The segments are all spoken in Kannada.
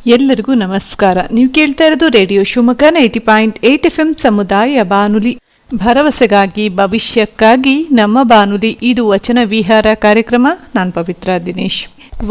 ಎಲ್ಲರಿಗೂ ನಮಸ್ಕಾರ. ನೀವು ಕೇಳ್ತಾ ಇರೋದು ರೇಡಿಯೋ ಶಿವಮೊಗ್ಗ 90.8 FM ಸಮುದಾಯ ಬಾನುಲಿ. ಭರವಸೆಗಾಗಿ ಭವಿಷ್ಯಕ್ಕಾಗಿ ನಮ್ಮ ಬಾನುಲಿ. ಇದು ವಚನ ವಿಹಾರ ಕಾರ್ಯಕ್ರಮ. ನಾನು ಪವಿತ್ರ ದಿನೇಶ್.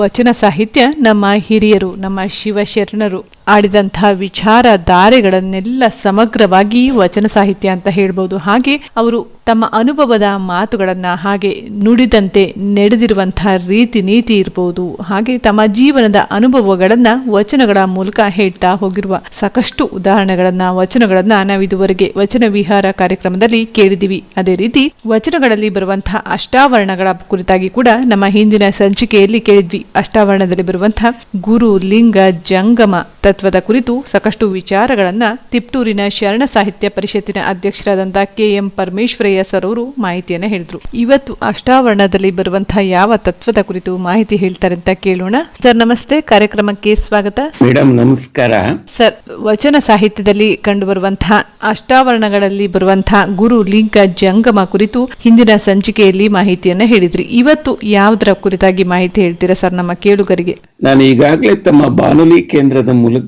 ವಚನ ಸಾಹಿತ್ಯ ನಮ್ಮ ಹಿರಿಯರು, ನಮ್ಮ ಶಿವಶರಣರು ಆಡಿದಂತಹ ವಿಚಾರಧಾರೆಗಳನ್ನೆಲ್ಲ ಸಮಗ್ರವಾಗಿ ವಚನ ಸಾಹಿತ್ಯ ಅಂತ ಹೇಳ್ಬೋದು. ಹಾಗೆ ಅವರು ತಮ್ಮ ಅನುಭವದ ಮಾತುಗಳನ್ನ, ಹಾಗೆ ನುಡಿದಂತೆ ನಡೆದಿರುವಂತಹ ರೀತಿ ನೀತಿ ಇರ್ಬೋದು, ಹಾಗೆ ತಮ್ಮ ಜೀವನದ ಅನುಭವಗಳನ್ನ ವಚನಗಳ ಮೂಲಕ ಹೇಳ್ತಾ ಹೋಗಿರುವ ಸಾಕಷ್ಟು ಉದಾಹರಣೆಗಳನ್ನ, ವಚನಗಳನ್ನ ನಾವು ಇದುವರೆಗೆ ವಚನ ವಿಹಾರ ಕಾರ್ಯಕ್ರಮದಲ್ಲಿ ಕೇಳಿದೀವಿ. ಅದೇ ರೀತಿ ವಚನಗಳಲ್ಲಿ ಬರುವಂತಹ ಅಷ್ಟಾವರಣಗಳ ಕುರಿತಾಗಿ ಕೂಡ ನಮ್ಮ ಹಿಂದಿನ ಸಂಚಿಕೆಯಲ್ಲಿ ಕೇಳಿದ್ವಿ. ಅಷ್ಟಾವರಣದಲ್ಲಿ ಬರುವಂತಹ ಗುರು, ಲಿಂಗ, ಜಂಗಮ ತತ್ವದ ಕುರಿತು ಸಾಕಷ್ಟು ವಿಚಾರಗಳನ್ನ ತಿಪ್ಟೂರಿನ ಶರಣ ಸಾಹಿತ್ಯ ಪರಿಷತ್ತಿನ ಅಧ್ಯಕ್ಷರಾದಂತಹ KM ಪರಮೇಶ್ವರಯ್ಯ ಸರ್ ಅವರು ಮಾಹಿತಿಯನ್ನ ಹೇಳಿದ್ರು. ಇವತ್ತು ಅಷ್ಟಾವರಣದಲ್ಲಿ ಬರುವಂತಹ ಯಾವ ತತ್ವದ ಕುರಿತು ಮಾಹಿತಿ ಹೇಳ್ತಾರೆ ಅಂತ ಕೇಳೋಣ. ಸರ್ ನಮಸ್ತೆ, ಕಾರ್ಯಕ್ರಮಕ್ಕೆ ಸ್ವಾಗತ. ಮೇಡಮ್ ನಮಸ್ಕಾರ. ಸರ್, ವಚನ ಸಾಹಿತ್ಯದಲ್ಲಿ ಕಂಡು ಬರುವಂತಹ ಅಷ್ಟಾವರಣಗಳಲ್ಲಿ ಬರುವಂತಹ ಗುರು, ಲಿಂಗ, ಜಂಗಮ ಕುರಿತು ಹಿಂದಿನ ಸಂಚಿಕೆಯಲ್ಲಿ ಮಾಹಿತಿಯನ್ನ ಹೇಳಿದ್ರಿ. ಇವತ್ತು ಯಾವುದರ ಕುರಿತಾಗಿ ಮಾಹಿತಿ ಹೇಳ್ತೀರಾ ಸರ್ ನಮ್ಮ ಕೇಳುಗರಿಗೆ? ನಾನು ಈಗಾಗಲೇ ತಮ್ಮ ಬಾನುಲಿ ಕೇಂದ್ರದ ಮೂಲಕ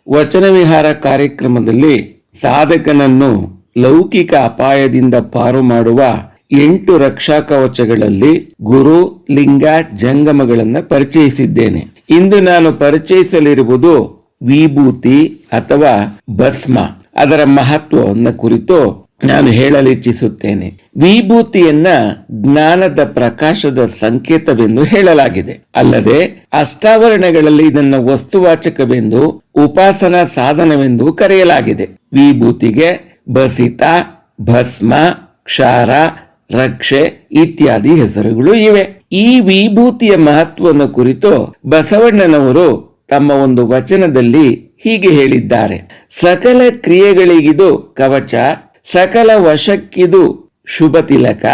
ವಚನ ವಿಹಾರ ಕಾರ್ಯಕ್ರಮದಲ್ಲಿ ಸಾಧಕನನ್ನು ಲೌಕಿಕ ಅಪಾಯದಿಂದ ಪಾರು ಮಾಡುವ 8 ರಕ್ಷಾ ಕವಚಗಳಲ್ಲಿ ಗುರು, ಲಿಂಗ, ಜಂಗಮಗಳನ್ನು ಪರಿಚಯಿಸಿದ್ದೇನೆ. ಇಂದು ನಾನು ಪರಿಚಯಿಸಲಿರುವುದು ವಿಭೂತಿ ಅಥವಾ ಭಸ್ಮ. ಅದರ ಮಹತ್ವವನ್ನು ಕುರಿತು ನಾನು ಹೇಳಲಿಚ್ಛಿಸುತ್ತೇನೆ. ವಿಭೂತಿಯನ್ನ ಜ್ಞಾನದ ಪ್ರಕಾಶದ ಸಂಕೇತವೆಂದು ಹೇಳಲಾಗಿದೆ. ಅಲ್ಲದೆ ಅಷ್ಟಾವರಣಗಳಲ್ಲಿ ಇದನ್ನು ವಸ್ತುವಾಚಕವೆಂದು, ಉಪಾಸನಾ ಸಾಧನವೆಂದು ಕರೆಯಲಾಗಿದೆ. ವಿಭೂತಿಗೆ ಬಸಿತ, ಭಸ್ಮ, ಕ್ಷಾರ, ರಕ್ಷೆ ಇತ್ಯಾದಿ ಹೆಸರುಗಳು ಇವೆ. ಈ ವಿಭೂತಿಯ ಮಹತ್ವವನ್ನು ಕುರಿತು ಬಸವಣ್ಣನವರು ತಮ್ಮ ಒಂದು ವಚನದಲ್ಲಿ ಹೀಗೆ ಹೇಳಿದ್ದಾರೆ: ಸಕಲ ಕ್ರಿಯೆಗಳಿಗಿದು ಕವಚ, ಸಕಲ ವಶಕ್ಕಿದು ಶುಭ ತಿಲಕ,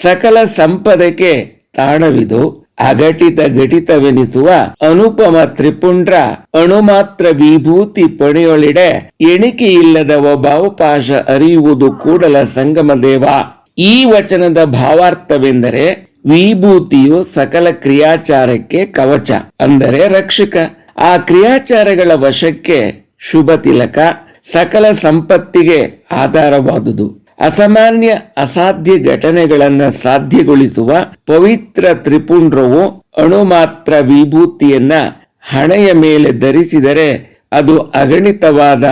ಸಕಲ ಸಂಪದಕ್ಕೆ ತಾಣವಿದು, ಅಘಟಿತ ಘಟಿತವೆನಿಸುವ ಅನುಪಮ ತ್ರಿಪುಂಡ್ರ ಅಣುಮಾತ್ರ ವಿಭೂತಿ ಪಣಿಯೊಳಿಡೆ, ಎಣಿಕೆ ಇಲ್ಲದ ಒಬ್ಬಾವಪಾಶ ಅರಿಯುವುದು ಕೂಡಲ ಸಂಗಮ ದೇವ. ಈ ವಚನದ ಭಾವಾರ್ಥವೆಂದರೆ ವಿಭೂತಿಯು ಸಕಲ ಕ್ರಿಯಾಚಾರಕ್ಕೆ ಕವಚ, ಅಂದರೆ ರಕ್ಷಕ. ಆ ಕ್ರಿಯಾಚಾರಗಳ ವಶಕ್ಕೆ ಶುಭ ತಿಲಕ, ಸಕಲ ಸಂಪತ್ತಿಗೆ ಆಧಾರವಾದುದು. ಅಸಾಮಾನ್ಯ ಅಸಾಧ್ಯ ಘಟನೆಗಳನ್ನ ಸಾಧ್ಯಗೊಳಿಸುವ ಪವಿತ್ರ ತ್ರಿಪುಂಡ್ರವು ಅಣುಮಾತ್ರ ವಿಭೂತಿಯನ್ನ ಹಣೆಯ ಮೇಲೆ ಧರಿಸಿದರೆ ಅದು ಅಗಣಿತವಾದ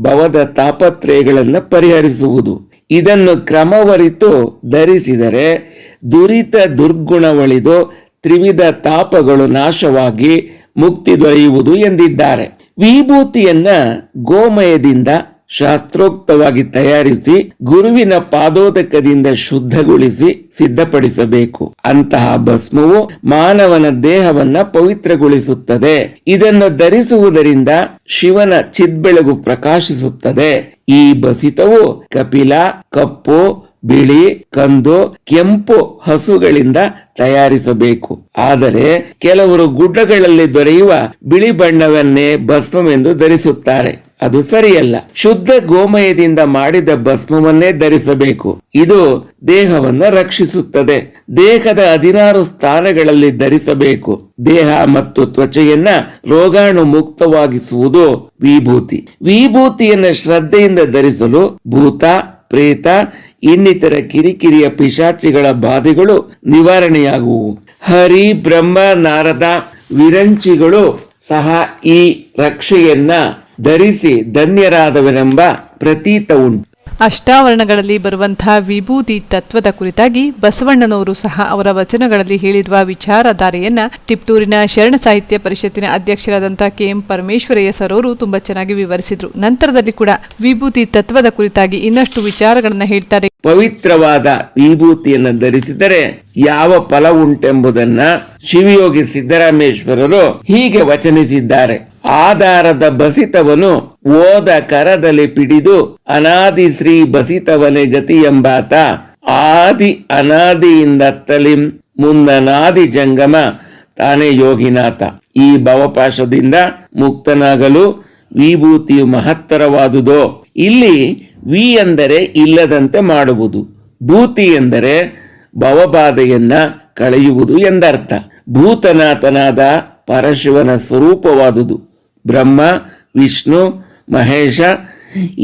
ಭವದ ತಾಪತ್ರಯಗಳನ್ನು ಪರಿಹರಿಸುವುದು. ಇದನ್ನು ಕ್ರಮವರಿತು ಧರಿಸಿದರೆ ದುರಿತ ದುರ್ಗುಣವಳಿದು ತ್ರಿವಿಧ ತಾಪಗಳು ನಾಶವಾಗಿ ಮುಕ್ತಿ ದೊರೆಯುವುದು ಎಂದಿದ್ದಾರೆ. ವಿಭೂತಿಯನ್ನ ಗೋಮಯದಿಂದ ಶಾಸ್ತ್ರೋಕ್ತವಾಗಿ ತಯಾರಿಸಿ ಗುರುವಿನ ಪಾದೋದಕದಿಂದ ಶುದ್ಧಗೊಳಿಸಿ ಸಿದ್ಧಪಡಿಸಬೇಕು. ಅಂತಹ ಭಸ್ಮವು ಮಾನವನ ದೇಹವನ್ನ ಪವಿತ್ರಗೊಳಿಸುತ್ತದೆ. ಇದನ್ನು ಧರಿಸುವುದರಿಂದ ಶಿವನ ಚಿದ್ಬೆಳಗು ಪ್ರಕಾಶಿಸುತ್ತದೆ. ಈ ಬಸಿತವು ಕಪಿಲ, ಕಪ್ಪು, ಬಿಳಿ, ಕಂದು, ಕೆಂಪು ಹಸುಗಳಿಂದ ತಯಾರಿಸಬೇಕು. ಆದರೆ ಕೆಲವರು ಗುಡ್ಡಗಳಲ್ಲಿ ದೊರೆಯುವ ಬಿಳಿ ಬಣ್ಣವನ್ನೇ ಭಸ್ಮವೆಂದು ಧರಿಸುತ್ತಾರೆ. ಅದು ಸರಿಯಲ್ಲ. ಶುದ್ಧ ಗೋಮಯದಿಂದ ಮಾಡಿದ ಭಸ್ಮವನ್ನೇ ಧರಿಸಬೇಕು. ಇದು ದೇಹವನ್ನ ರಕ್ಷಿಸುತ್ತದೆ. ದೇಹದ 16 ಸ್ಥಾನಗಳಲ್ಲಿ ಧರಿಸಬೇಕು. ದೇಹ ಮತ್ತು ತ್ವಚೆಯನ್ನ ರೋಗಾಣು ಮುಕ್ತವಾಗಿಸುವುದು ವಿಭೂತಿ. ವಿಭೂತಿಯನ್ನ ಶ್ರದ್ಧೆಯಿಂದ ಧರಿಸಲು ಭೂತ, ಪ್ರೇತ, ಇನ್ನಿತರ ಕಿರಿಕಿರಿಯ ಪಿಶಾಚಿಗಳ ಬಾಧೆಗಳು ನಿವಾರಣೆಯಾಗುವು. ಹರಿ, ಬ್ರಹ್ಮ, ನಾರದ, ವಿರಂಚಿಗಳು ಸಹ ಈ ರಕ್ಷೆಯನ್ನ ಧರಿಸಿ ಧನ್ಯರಾದವರೆಂಬ ಪ್ರತೀತ ಉಂಟು. ಅಷ್ಟಾವರಣಗಳಲ್ಲಿ ಬರುವಂತಹ ವಿಭೂತಿ ತತ್ವದ ಕುರಿತಾಗಿ ಬಸವಣ್ಣನವರು ಸಹ ಅವರ ವಚನಗಳಲ್ಲಿ ಹೇಳಿರುವ ವಿಚಾರಧಾರೆಯನ್ನ ತಿಪ್ಟೂರಿನ ಶರಣ ಸಾಹಿತ್ಯ ಪರಿಷತ್ತಿನ ಅಧ್ಯಕ್ಷರಾದಂತಹ KM ಪರಮೇಶ್ವರಯ್ಯ ಸರ್ ಅವರು ತುಂಬಾ ಚೆನ್ನಾಗಿ ವಿವರಿಸಿದ್ರು. ನಂತರದಲ್ಲಿ ಕೂಡ ವಿಭೂತಿ ತತ್ವದ ಕುರಿತಾಗಿ ಇನ್ನಷ್ಟು ವಿಚಾರಗಳನ್ನ ಹೇಳ್ತಾರೆ. ಪವಿತ್ರವಾದ ವಿಭೂತಿಯನ್ನು ಧರಿಸಿದರೆ ಯಾವ ಫಲ ಉಂಟೆಂಬುದನ್ನ ಶಿವಯೋಗಿ ಸಿದ್ದರಾಮೇಶ್ವರರು ಹೀಗೆ ವಚನಿಸಿದ್ದಾರೆ: ಆಧಾರದ ಬಸಿತವನು ಓದ ಕರದಲ್ಲಿ ಪಿಡಿದು, ಅನಾದಿ ಶ್ರೀ ಬಸಿತವನೇ ಗತಿ ಎಂಬಾತ, ಆದಿ ಅನಾದಿಯಿಂದ ತಲಿಂ ಮುಂದನಾದಿ ಜಂಗಮ ತಾನೇ ಯೋಗಿನಾಥ. ಈ ಭವಪಾಶದಿಂದ ಮುಕ್ತನಾಗಲು ವಿಭೂತಿಯು ಮಹತ್ತರವಾದುದೋ. ಇಲ್ಲಿ ವಿ ಎಂದರೆ ಇಲ್ಲದಂತೆ ಮಾಡುವುದು, ಭೂತಿ ಎಂದರೆ ಭವಬಾಧೆಯನ್ನ ಕಳೆಯುವುದು ಎಂದರ್ಥ. ಭೂತನಾಥನಾದ ಪರಶಿವನ ಸ್ವರೂಪವಾದುದು. ಬ್ರಹ್ಮ, ವಿಷ್ಣು, ಮಹೇಶ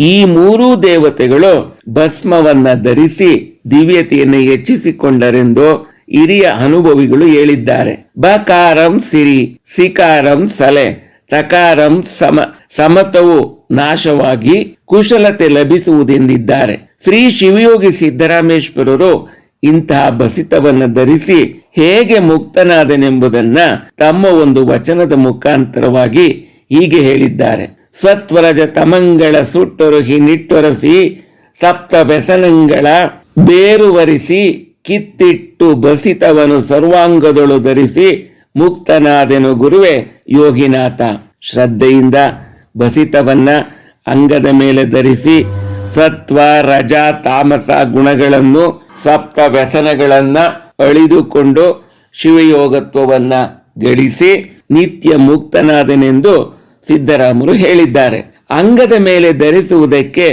ಈ ಮೂರೂ ದೇವತೆಗಳು ಭಸ್ಮವನ್ನ ಧರಿಸಿ ದಿವ್ಯತೆಯನ್ನು ಹೆಚ್ಚಿಸಿಕೊಂಡರೆಂದು ಹಿರಿಯ ಅನುಭವಿಗಳು ಹೇಳಿದ್ದಾರೆ. ಬಕಾರಂ ಸಿರಿ, ಸಿಕಾರಂ ಸಲೆ, ತಕಾರಂ ಸಮತವು ನಾಶವಾಗಿ ಕುಶಲತೆ ಲಭಿಸುವುದೆಂದಿದ್ದಾರೆ. ಶ್ರೀ ಶಿವಯೋಗಿ ಸಿದ್ದರಾಮೇಶ್ವರರು ಇಂತಹ ಬಸಿತವನ್ನು ಧರಿಸಿ ಹೇಗೆ ಮುಕ್ತನಾದನೆಂಬುದನ್ನ ತಮ್ಮ ಒಂದು ವಚನದ ಮುಖಾಂತರವಾಗಿ ಹೀಗೆ ಹೇಳಿದ್ದಾರೆ. ಸತ್ವರಜ ತಮಂಗಳ ಸುಟ್ಟೊರಹಿ ನಿಟ್ಟೊರಸಿ ಸಪ್ತ ವ್ಯಸನಗಳ ಬೇರುವರಿಸಿ ಕಿತ್ತಿಟ್ಟು ಬಸಿತವನು ಸರ್ವಾಂಗದೊಳು ಧರಿಸಿ ಮುಕ್ತನಾದೆನು ಗುರುವೆ ಯೋಗಿನಾಥ. ಶ್ರದ್ಧೆಯಿಂದ ಬಸಿತವನ್ನ ಅಂಗದ ಮೇಲೆ ಧರಿಸಿ ಸತ್ವ, ರಜ, ತಾಮಸ ಗುಣಗಳನ್ನು ಸಪ್ತ ವ್ಯಸನಗಳನ್ನ ಅಳಿದುಕೊಂಡು ಶಿವಯೋಗತ್ವವನ್ನ ಗಳಿಸಿ ನಿತ್ಯ ಮುಕ್ತನಾದನೆಂದು ಸಿದ್ದರಾಮರು ಹೇಳಿದ್ದಾರೆ. ಅಂಗದ ಮೇಲೆ ಧರಿಸುವುದಕ್ಕೆ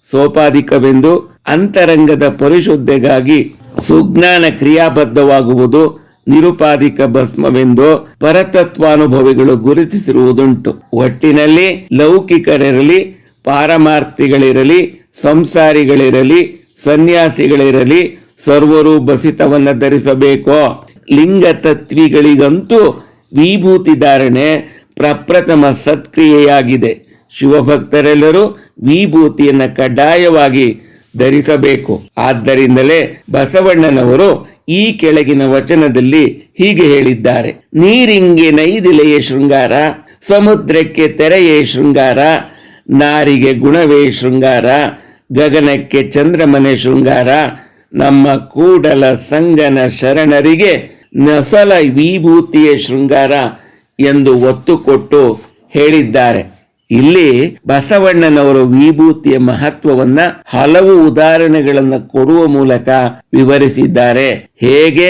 ಸೋಪಾಧಿಕವೆಂದು, ಅಂತರಂಗದ ಪರಿಶುದ್ಧೆಗಾಗಿ ಸುಜ್ಞಾನ ಕ್ರಿಯಾಬದ್ಧವಾಗುವುದು ನಿರುಪಾಧಿಕ ಭಸ್ಮವೆಂದು ಪರತತ್ವಾನುಭವಿಗಳು ಗುರುತಿಸಿರುವುದುಂಟು. ಒಟ್ಟಿನಲ್ಲಿ ಲೌಕಿಕರಿರಲಿ, ಪಾರಮಾರ್ಥಿಗಳಿರಲಿ, ಸಂಸಾರಿಗಳಿರಲಿ, ಸನ್ಯಾಸಿಗಳಿರಲಿ ಸರ್ವರು ಬಸಿತವನ್ನ ಧರಿಸಬೇಕೋ. ಲಿಂಗ ತತ್ವಿಗಳಿಗಂತೂ ವಿಭೂತಿ ಧಾರಣೆ ಪ್ರಪ್ರಥಮ ಸತ್ಕ್ರಿಯೆಯಾಗಿದೆ. ಶಿವಭಕ್ತರೆಲ್ಲರೂ ವಿಭೂತಿಯನ್ನು ಕಡ್ಡಾಯವಾಗಿ ಧರಿಸಬೇಕು. ಆದ್ದರಿಂದಲೇ ಬಸವಣ್ಣನವರು ಈ ಕೆಳಗಿನ ವಚನದಲ್ಲಿ ಹೀಗೆ ಹೇಳಿದ್ದಾರೆ. ನೀರಿಂಗೆ ನೈದಿಲೆಯೇ ಶೃಂಗಾರ, ಸಮುದ್ರಕ್ಕೆ ತೆರೆಯೇ ಶೃಂಗಾರ, ನಾರಿಗೆ ಗುಣವೇ ಶೃಂಗಾರ, ಗಗನಕ್ಕೆ ಚಂದ್ರಮನೆ ಶೃಂಗಾರ, ನಮ್ಮ ಕೂಡಲ ಸಂಗನ ಶರಣರಿಗೆ ನಸಲ ವಿಭೂತಿಯೇ ಶೃಂಗಾರ ಎಂದು ಒತ್ತು ಕೊಟ್ಟು ಹೇಳಿದ್ದಾರೆ. ಇಲ್ಲಿ ಬಸವಣ್ಣನವರು ವಿಭೂತಿಯ ಮಹತ್ವವನ್ನ ಹಲವು ಉದಾಹರಣೆಗಳನ್ನು ಕೊಡುವ ಮೂಲಕ ವಿವರಿಸಿದ್ದಾರೆ. ಹೇಗೆ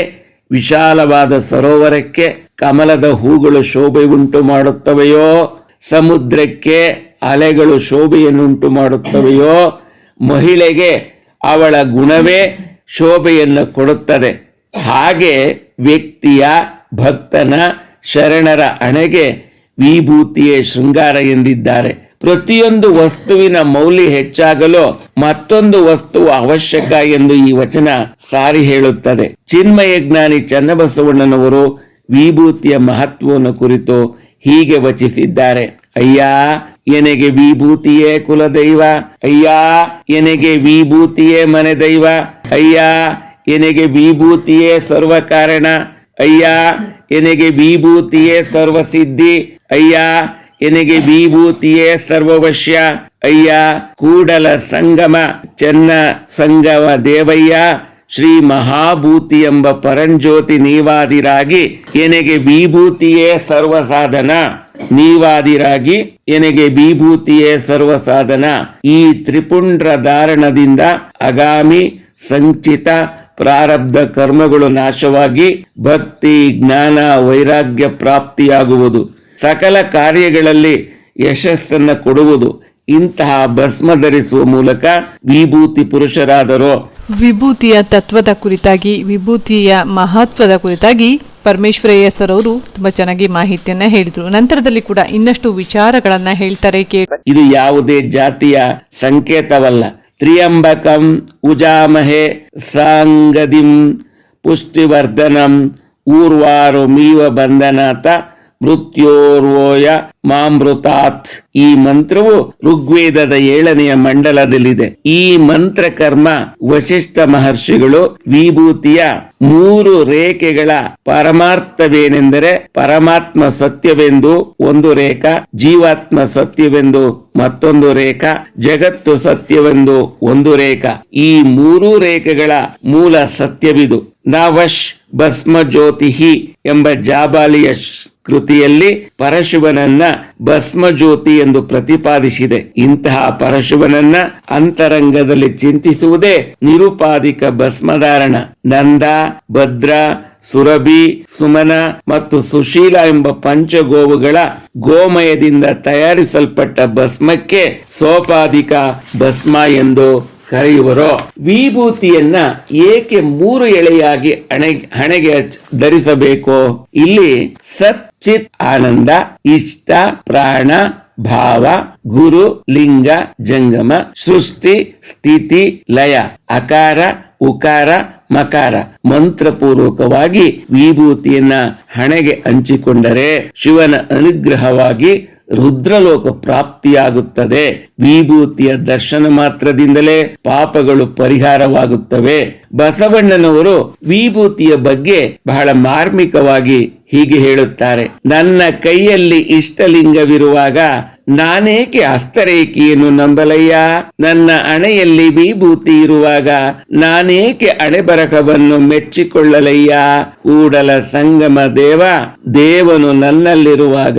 ವಿಶಾಲವಾದ ಸರೋವರಕ್ಕೆ ಕಮಲದ ಹೂಗಳು ಶೋಭೆ ಉಂಟು ಮಾಡುತ್ತವೆಯೋ, ಸಮುದ್ರಕ್ಕೆ ಅಲೆಗಳು ಶೋಭೆಯನ್ನುಂಟು ಮಾಡುತ್ತವೆಯೋ, ಮಹಿಳೆಗೆ ಅವಳ ಗುಣವೇ ಶೋಭೆಯನ್ನು ಕೊಡುತ್ತದೆ. ಹಾಗೆ ವ್ಯಕ್ತಿಯ, ಭಕ್ತನ, ಶರಣರ ಹಣೆಗೆ ವಿಭೂತಿಯೇ ಶೃಂಗಾರ ಎಂದಿದ್ದಾರೆ. ಪ್ರತಿಯೊಂದು ವಸ್ತುವಿನ ಮೌಲ್ಯ ಹೆಚ್ಚಾಗಲು ಮತ್ತೊಂದು ವಸ್ತುವು ಅವಶ್ಯಕ ಎಂದು ಈ ವಚನ ಸಾರಿ ಹೇಳುತ್ತದೆ. ಚಿನ್ಮಯ ಜ್ಞಾನಿ ಚನ್ನಬಸವಣ್ಣನವರು ವಿಭೂತಿಯ ಮಹತ್ವವನ್ನು ಕುರಿತು ಹೀಗೆ ವಚಿಸಿದ್ದಾರೆ. ಅಯ್ಯ ಎನೆಗೆ ವಿಭೂತಿಯೇ ಕುಲದೈವ, ಅಯ್ಯ ಎನೆಗೆ ವಿಭೂತಿಯೇ ಮನೆ ದೈವ, ಅಯ್ಯ ಎನೆಗೆ ವಿಭೂತಿಯೇ ಸರ್ವ ಕಾರಣ, ಅಯ್ಯ ಎನೆಗೆ ವಿಭೂತಿಯೇ ಸರ್ವಸಿದ್ಧಿ, ಅಯ್ಯ ಎನೆಗೆ ವಿಭೂತಿಯೇ ಸರ್ವವಶ್ಯ, ಅಯ್ಯ ಕೂಡಲ ಸಂಗಮ ಚೆನ್ನ ಸಂಗಮ ದೇವಯ್ಯ, ಶ್ರೀ ಮಹಾಭೂತಿ ಎಂಬ ಪರಂಜ್ಯೋತಿ ನೀವಾದಿರಾಗಿ ಎನೆಗೆ ವಿಭೂತಿಯೇ ಸರ್ವ ಸಾಧನ, ನೀವಾದಿರಾಗಿ ಎನೆಗೆ ವಿಭೂತಿಯೇ ಸರ್ವ ಸಾಧನ. ಈ ತ್ರಿಪುಂಡ್ರ ಧಾರಣದಿಂದ ಅಗಾಮಿ ಸಂಚಿತ ಪ್ರಾರಬ್ಧ ಕರ್ಮಗಳು ನಾಶವಾಗಿ ಭಕ್ತಿ, ಜ್ಞಾನ, ವೈರಾಗ್ಯ ಪ್ರಾಪ್ತಿಯಾಗುವುದು, ಸಕಲ ಕಾರ್ಯಗಳಲ್ಲಿ ಯಶಸ್ಸನ್ನು ಕೊಡುವುದು. ಇಂತಹ ಭಸ್ಮ ಧರಿಸುವ ಮೂಲಕ ವಿಭೂತಿ ಪುರುಷರಾದರು. ವಿಭೂತಿಯ ತತ್ವದ ಕುರಿತಾಗಿ, ವಿಭೂತಿಯ ಮಹತ್ವದ ಕುರಿತಾಗಿ ಪರಮೇಶ್ವರಯ್ಯ ಸರ್ ಅವರು ತುಂಬಾ ಚೆನ್ನಾಗಿ ಮಾಹಿತಿಯನ್ನ ಹೇಳಿದ್ರು. ನಂತರದಲ್ಲಿ ಕೂಡ ಇನ್ನಷ್ಟು ವಿಚಾರಗಳನ್ನ ಹೇಳ್ತಾರೆ. ಇದು ಯಾವುದೇ ಜಾತಿಯ ಸಂಕೇತವಲ್ಲ. ತ್ರಿಯಂಬಕಂ ಉಜಾಮಹೆ ಸಾಂಗದಿಂ ಪುಷ್ಟಿವರ್ಧನಂ ಊರ್ವಾರುಮೀವ ಬಂಧನಾಥ ಮೃತ್ಯೋರ್ವೋಯ ಮಾಮೃತಾತ್. ಈ ಮಂತ್ರವು ಋಗ್ವೇದದ 7ನೆಯ ಮಂಡಲದಲ್ಲಿದೆ. ಈ ಮಂತ್ರ ಕರ್ಮ ವಶಿಷ್ಠ ಮಹರ್ಷಿಗಳು ವಿಭೂತಿಯ 3 ರೇಖೆಗಳ ಪರಮಾರ್ಥವೇನೆಂದರೆ ಪರಮಾತ್ಮ ಸತ್ಯವೆಂದು ಒಂದು ರೇಖಾ, ಜೀವಾತ್ಮ ಸತ್ಯವೆಂದು ಮತ್ತೊಂದು ರೇಖಾ, ಜಗತ್ತು ಸತ್ಯವೆಂದು ಒಂದು ರೇಖಾ. ಈ 3 ರೇಖೆಗಳ ಮೂಲ ಸತ್ಯವಿದು. ನವಶ್ ಭಸ್ಮ ಜ್ಯೋತಿಹಿ ಎಂಬ ಜಾಬಾಲಿಯ ಕೃತಿಯಲ್ಲಿ ಪರಶಿವನನ್ನ ಭಸ್ಮ ಜ್ಯೋತಿ ಎಂದು ಪ್ರತಿಪಾದಿಸಿದೆ. ಇಂತಹ ಪರಶಿವನನ್ನ ಅಂತರಂಗದಲ್ಲಿ ಚಿಂತಿಸುವುದೇ ನಿರುಪಾಧಿಕ ಭಸ್ಮಧಾರಣ. ನಂದ, ಭದ್ರ, ಸುರಭಿ, ಸುಮನ ಮತ್ತು ಸುಶೀಲ ಎಂಬ ಪಂಚಗೋವುಗಳ ಗೋಮಯದಿಂದ ತಯಾರಿಸಲ್ಪಟ್ಟ ಭಸ್ಮಕ್ಕೆ ಸೋಪಾಧಿಕ ಭಸ್ಮ ಎಂದು ಕರೆಯುವರೋ? ವಿಭೂತಿಯನ್ನ ಏಕೆ 3 ಎಳೆಯಾಗಿ ಹಣೆಗೆ ಧರಿಸಬೇಕು? ಇಲ್ಲಿ ಸತ್ ಚಿತ್ ಆನಂದ, ಇಷ್ಟ, ಪ್ರಾಣ, ಭಾವ, ಗುರು, ಲಿಂಗ, ಜಂಗಮ, ಸೃಷ್ಟಿ, ಸ್ಥಿತಿ, ಲಯ, ಅಕಾರ, ಉಕಾರ, ಮಕಾರ ಮಂತ್ರಪೂರ್ವಕವಾಗಿ ವಿಭೂತಿಯನ್ನ ಹಣೆಗೆ ಹಂಚಿಕೊಂಡರೆ ಶಿವನ ಅನುಗ್ರಹವಾಗಿ ರುದ್ರಲೋಕ ಪ್ರಾಪ್ತಿಯಾಗುತ್ತದೆ. ವಿಭೂತಿಯ ದರ್ಶನ ಮಾತ್ರದಿಂದಲೇ ಪಾಪಗಳು ಪರಿಹಾರವಾಗುತ್ತವೆ. ಬಸವಣ್ಣನವರು ವಿಭೂತಿಯ ಬಗ್ಗೆ ಬಹಳ ಮಾರ್ಮಿಕವಾಗಿ ಹೀಗೆ ಹೇಳುತ್ತಾರೆ: ನನ್ನ ಕೈಯಲ್ಲಿ ಇಷ್ಟಲಿಂಗವಿರುವಾಗ ನಾನೇಕೆ ಹಸ್ತರೇಖೆಯನ್ನು ನಂಬಲಯ್ಯ? ನನ್ನ ಹಣೆಯಲ್ಲಿ ವಿಭೂತಿ ಇರುವಾಗ ನಾನೇಕೆ ಹಣೆಬರಹವನ್ನು ಮೆಚ್ಚಿಕೊಳ್ಳಲಯ್ಯ? ಕೂಡಲ ಸಂಗಮ ದೇವ, ದೇವನು ನನ್ನಲ್ಲಿರುವಾಗ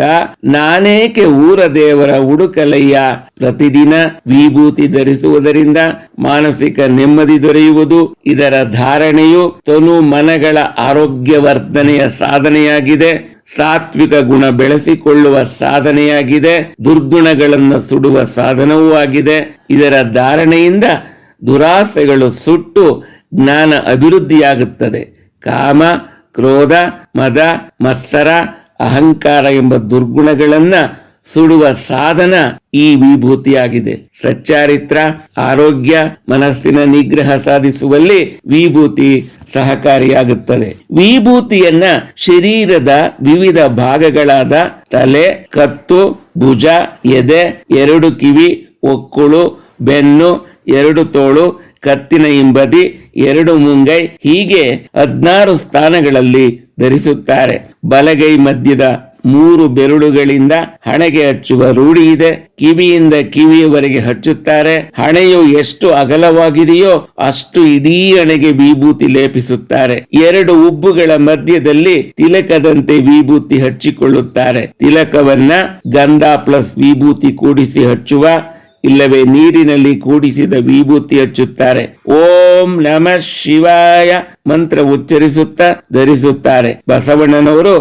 ನಾನೇಕೆ ಊರ ದೇವರ ಹುಡುಕಲಯ್ಯ? ಪ್ರತಿದಿನ ವಿಭೂತಿ ಧರಿಸುವುದರಿಂದ ಮಾನಸಿಕ ನೆಮ್ಮದಿ ದೊರೆಯುವುದು. ಇದರ ಧಾರಣೆಯು ತನು ಮನಗಳ ಆರೋಗ್ಯವರ್ಧನೆಯ ಸಾಧನೆಯಾಗಿದೆ. ಸಾತ್ವಿಕ ಗುಣ ಬೆಳೆಸಿಕೊಳ್ಳುವ ಸಾಧನೆಯಾಗಿದೆ. ದುರ್ಗುಣಗಳನ್ನು ಸುಡುವ ಸಾಧನವೂ ಆಗಿದೆ. ಇದರ ಧಾರಣೆಯಿಂದ ದುರಾಸೆಗಳು ಸುಟ್ಟು ಜ್ಞಾನ ಅಭಿವೃದ್ಧಿಯಾಗುತ್ತದೆ. ಕಾಮ, ಕ್ರೋಧ, ಮದ, ಮತ್ಸರ, ಅಹಂಕಾರ ಎಂಬ ದುರ್ಗುಣಗಳನ್ನ ಸುಡುವ ಸಾಧನ ಈ ವಿಭೂತಿಯಾಗಿದೆ. ಸಚ್ಚಾರಿತ್ರ, ಆರೋಗ್ಯ, ಮನಸ್ಸಿನ ನಿಗ್ರಹ ಸಾಧಿಸುವಲ್ಲಿ ವಿಭೂತಿ ಸಹಕಾರಿಯಾಗುತ್ತದೆ. ವಿಭೂತಿಯನ್ನ ಶರೀರದ ವಿವಿಧ ಭಾಗಗಳಾದ ತಲೆ, ಕತ್ತು, ಭುಜ, ಎದೆ, 2 ಕಿವಿ, ಒಕ್ಕುಳು, ಬೆನ್ನು, 2 ತೋಳು, ಕತ್ತಿನ ಹಿಂಬದಿ, 2 ಮುಂಗೈ ಹೀಗೆ 16 ಸ್ಥಾನಗಳಲ್ಲಿ ಧರಿಸುತ್ತಾರೆ. ಬಲಗೈ ಮಧ್ಯದ 3 ಬೆರಳುಗಳಿಂದ ಹಣೆಗೆ ಹಚ್ಚುವ ರೂಢಿ ಇದೆ. ಕಿವಿಯಿಂದ ಕಿವಿಯವರೆಗೆ ಹಚ್ಚುತ್ತಾರೆ. ಹಣೆಯು ಎಷ್ಟು ಅಗಲವಾಗಿದೆಯೋ ಅಷ್ಟು ಇಡೀ ಹಣೆಗೆ ವಿಭೂತಿ ಲೇಪಿಸುತ್ತಾರೆ. 2 ಉಬ್ಬುಗಳ ಮಧ್ಯದಲ್ಲಿ ತಿಲಕದಂತೆ ವಿಭೂತಿ ಹಚ್ಚಿಕೊಳ್ಳುತ್ತಾರೆ. ತಿಲಕವನ್ನ ಗಂಧ ಪ್ಲಸ್ ವಿಭೂತಿ ಕೂಡಿಸಿ ಹಚ್ಚುವ, ಇಲ್ಲವೇ ನೀರಿನಲ್ಲಿ ಕೂಡಿಸಿದ ವಿಭೂತಿ ಹಚ್ಚುತ್ತಾರೆ. ಓಂ ನಮಃ ಶಿವಾಯ ಮಂತ್ರ ಉಚ್ಚರಿಸುತ್ತಾ ಧರಿಸುತ್ತಾರೆ. ಬಸವಣ್ಣನವರು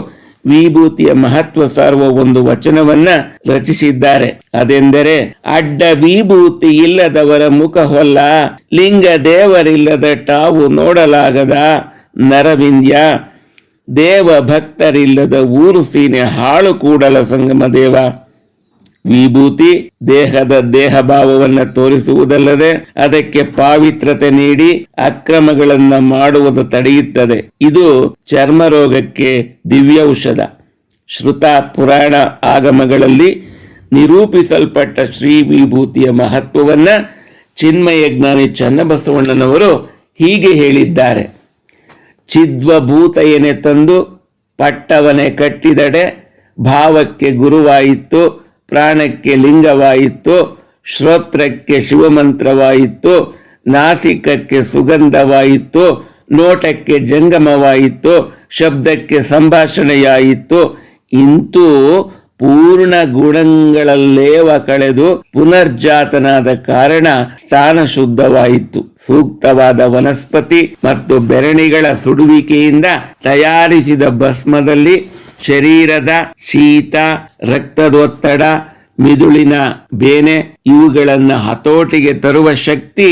ವಿಭೂತಿಯ ಮಹತ್ವ ಸಾರುವ ಒಂದು ವಚನವನ್ನ ರಚಿಸಿದ್ದಾರೆ. ಅದೆಂದರೆ: ಅಡ್ಡ ವಿಭೂತಿ ಇಲ್ಲದವರ ಮುಖ ಹೊಲ್ಲ, ಲಿಂಗ ದೇವರಿಲ್ಲದ ಟಾವು ನೋಡಲಾಗದ ನರವಿಂದ್ಯ, ದೇವ ಭಕ್ತರಿಲ್ಲದ ಊರು ಸೀನೆ ಹಾಳು ಕೂಡಲ ಸಂಗಮ ದೇವ. ವಿಭೂತಿ ದೇಹದ ದೇಹಭಾವವನ್ನು ತೋರಿಸುವುದಲ್ಲದೆ ಅದಕ್ಕೆ ಪಾವಿತ್ರತೆ ನೀಡಿ ಅಕ್ರಮಗಳನ್ನ ಮಾಡುವುದು ತಡೆಯುತ್ತದೆ. ಇದು ಚರ್ಮ ರೋಗಕ್ಕೆ ದಿವ್ಯೌಷಧ. ಶ್ರುತ ಪುರಾಣ ಆಗಮಗಳಲ್ಲಿ ನಿರೂಪಿಸಲ್ಪಟ್ಟ ಶ್ರೀ ವಿಭೂತಿಯ ಮಹತ್ವವನ್ನ ಚಿನ್ಮಯ ಜ್ಞಾನಿ ಚನ್ನಬಸವಣ್ಣನವರು ಹೀಗೆ ಹೇಳಿದ್ದಾರೆ: ಚಿದ್ವಭೂತಯನೆ ತಂದು ಪಟ್ಟವನೆ ಕಟ್ಟಿದಡೆ, ಭಾವಕ್ಕೆ ಗುರುವಾಯಿತು, ಪ್ರಾಣಕ್ಕೆ ಲಿಂಗವಾಯಿತು, ಶ್ರೋತ್ರಕ್ಕೆ ಶಿವಮಂತ್ರವಾಯಿತು, ನಾಸಿಕಕ್ಕೆ ಸುಗಂಧವಾಯಿತು, ನೋಟಕ್ಕೆ ಜಂಗಮವಾಯಿತು, ಶಬ್ದಕ್ಕೆ ಸಂಭಾಷಣೆಯಾಯಿತು. ಇಂತೂ ಪೂರ್ಣ ಗುಣಗಳಲ್ಲೇವ ಕಳೆದು ಪುನರ್ಜಾತನಾದ ಕಾರಣ ಸ್ಥಾನ ಶುದ್ಧವಾಯಿತು. ಸೂಕ್ತವಾದ ವನಸ್ಪತಿ ಮತ್ತು ಬೆರಣಿಗಳ ಸುಡುವಿಕೆಯಿಂದ ತಯಾರಿಸಿದ ಭಸ್ಮದಲ್ಲಿ ಶರೀರದ ಶೀತ, ರಕ್ತದೊತ್ತಡ, ಮಿದುಳಿನ ಬೇನೆ ಇವುಗಳನ್ನು ಹತೋಟಿಗೆ ತರುವ ಶಕ್ತಿ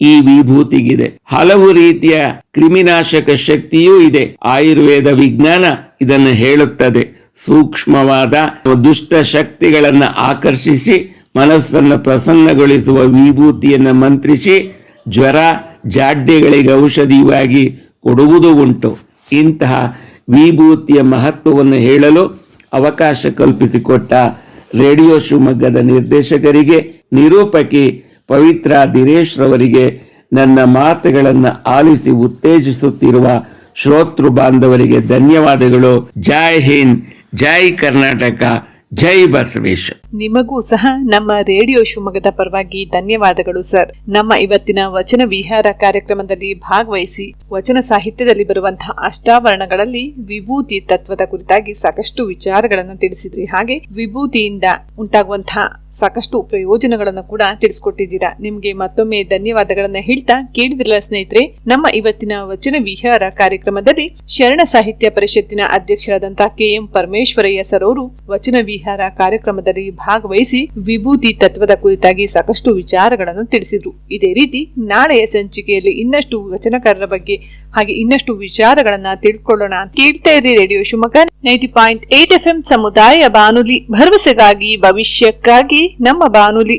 ಈ ವಿಭೂತಿಗಿದೆ. ಹಲವು ರೀತಿಯ ಕ್ರಿಮಿನಾಶಕ ಶಕ್ತಿಯೂ ಇದೆ. ಆಯುರ್ವೇದ ವಿಜ್ಞಾನ ಇದನ್ನು ಹೇಳುತ್ತದೆ. ಸೂಕ್ಷ್ಮವಾದ ದುಷ್ಟ ಶಕ್ತಿಗಳನ್ನು ಆಕರ್ಷಿಸಿ ಮನಸ್ಸನ್ನು ಪ್ರಸನ್ನಗೊಳಿಸುವ ವಿಭೂತಿಯನ್ನು ಮಂತ್ರಿಸಿ ಜ್ವರ, ಜಾಡ್ಯಗಳಿಗೆ ಔಷಧಿಯಾಗಿ ಕೊಡುವುದು ಉಂಟು. ಇಂತಹ ವಿಭೂತಿಯ ಮಹತ್ವವನ್ನು ಹೇಳಲು ಅವಕಾಶ ಕಲ್ಪಿಸಿಕೊಟ್ಟ ರೇಡಿಯೋ ಶಿವಮೊಗ್ಗದ ನಿರ್ದೇಶಕರಿಗೆ, ನಿರೂಪಕಿ ಪವಿತ್ರ ದಿನೇಶ್ ರವರಿಗೆ, ನನ್ನ ಮಾತುಗಳನ್ನು ಆಲಿಸಿ ಉತ್ತೇಜಿಸುತ್ತಿರುವ ಶ್ರೋತೃ ಬಾಂಧವರಿಗೆ ಧನ್ಯವಾದಗಳು. ಜೈ ಹಿಂದ್, ಜೈ ಕರ್ನಾಟಕ, ಜೈ ಬಸವೇಶ. ನಿಮಗೂ ಸಹ ನಮ್ಮ ರೇಡಿಯೋ ಶಿವಮೊಗ್ಗದ ಪರವಾಗಿ ಧನ್ಯವಾದಗಳು ಸರ್. ನಮ್ಮ ಇವತ್ತಿನ ವಚನ ವಿಹಾರ ಕಾರ್ಯಕ್ರಮದಲ್ಲಿ ಭಾಗವಹಿಸಿ ವಚನ ಸಾಹಿತ್ಯದಲ್ಲಿ ಬರುವಂತಹ ಅಷ್ಟಾವರಣಗಳಲ್ಲಿ ವಿಭೂತಿ ತತ್ವದ ಕುರಿತಾಗಿ ಸಾಕಷ್ಟು ವಿಚಾರಗಳನ್ನು ತಿಳಿಸಿದ್ರಿ. ಹಾಗೆ ವಿಭೂತಿಯಿಂದ ಉಂಟಾಗುವಂತಹ ಸಾಕಷ್ಟು ಪ್ರಯೋಜನಗಳನ್ನು ಕೂಡ ತಿಳಿಸ್ಕೊಟ್ಟಿದ್ದೀರಾ. ನಿಮ್ಗೆ ಮತ್ತೊಮ್ಮೆ ಧನ್ಯವಾದಗಳನ್ನ ಹೇಳ್ತಾ, ಕೇಳಿದ್ರಲ್ಲ ಸ್ನೇಹಿತರೆ, ನಮ್ಮ ಇವತ್ತಿನ ವಚನ ವಿಹಾರ ಕಾರ್ಯಕ್ರಮದಲ್ಲಿ ಶರಣ ಸಾಹಿತ್ಯ ಪರಿಷತ್ತಿನ ಅಧ್ಯಕ್ಷರಾದಂತಹ KM ಪರಮೇಶ್ವರಯ್ಯ ಸರ್ ಅವರು ವಚನ ವಿಹಾರ ಕಾರ್ಯಕ್ರಮದಲ್ಲಿ ಭಾಗವಹಿಸಿ ವಿಭೂತಿ ತತ್ವದ ಕುರಿತಾಗಿ ಸಾಕಷ್ಟು ವಿಚಾರಗಳನ್ನು ತಿಳಿಸಿದ್ರು. ಇದೇ ರೀತಿ ನಾಳೆಯ ಸಂಚಿಕೆಯಲ್ಲಿ ಇನ್ನಷ್ಟು ವಚನಕಾರರ ಬಗ್ಗೆ ಹಾಗೆ ಇನ್ನಷ್ಟು ವಿಚಾರಗಳನ್ನ ತಿಳ್ಕೊಳ್ಳೋಣ. ಕೇಳ್ತಾ ಇರಿ ರೇಡಿಯೋ ಶಿವಮೊಗ್ಗ 90.8 FM ಸಮುದಾಯ ಬಾನುಲಿ, ಭರವಸೆಗಾಗಿ ಭವಿಷ್ಯಕ್ಕಾಗಿ ನಮ್ಮ ಬಾನುಲಿ.